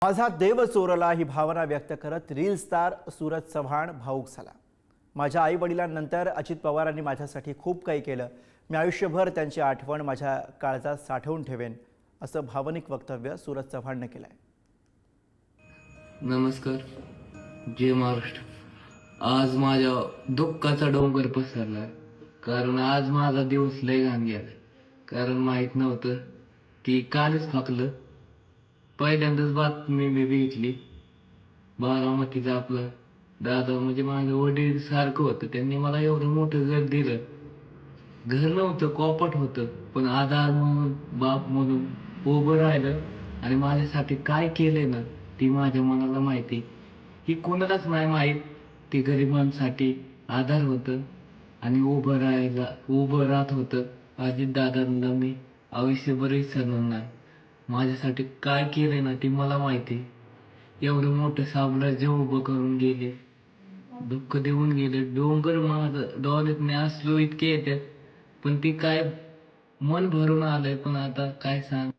माझा देव चोरला ही भावना व्यक्त करत रील स्टार सूरज चव्हाण भाऊक झाला। माझ्या आई वडिलांनंतर अजित पवारांनी माझ्यासाठी खूप काही केलं। मी आयुष्यभर त्यांची आठवण माझ्या काळजात साठवून ठेवेन, असं भावनिक वक्तव्य सूरज चव्हाणने केलंय। नमस्कार, जय महाराष्ट्र। आज माझ्या दुःखाचा डोंगर पसरलाय, कारण आज माझा दिवस लय घाण गेलाय। कारण माहित नव्हतं की कालच फाकलं। पहिल्यांदाच बातमी मी बघितली, बारामतीचा आपला दादा म्हणजे माझं वडील सारखं होतं, त्यांनी मला एवढं मोठं घर दिलं। घर नव्हतं, कॉपट होतं, पण आधार म्हणून, बाप म्हणून उभं राहिलं आणि माझ्यासाठी काय केलंय ना ती माझ्या मनाला माहिती। ही कोणालाच नाही माहीत, ती गरिबांसाठी आधार होतं आणि उभं राहत होतं। अजित दादांना मी आयुष्यभर विसरणार नाही। माझ्यासाठी काय केलंय ना ती मला माहिती। एवढं मोठं साम्राज्य उभं करून गेले, दुःख देऊन गेले। डोंगर माझं डोळ्यातने अश्रू इतके येतात, पण ती काय मन भरून आलंय। पण आता काय सांग,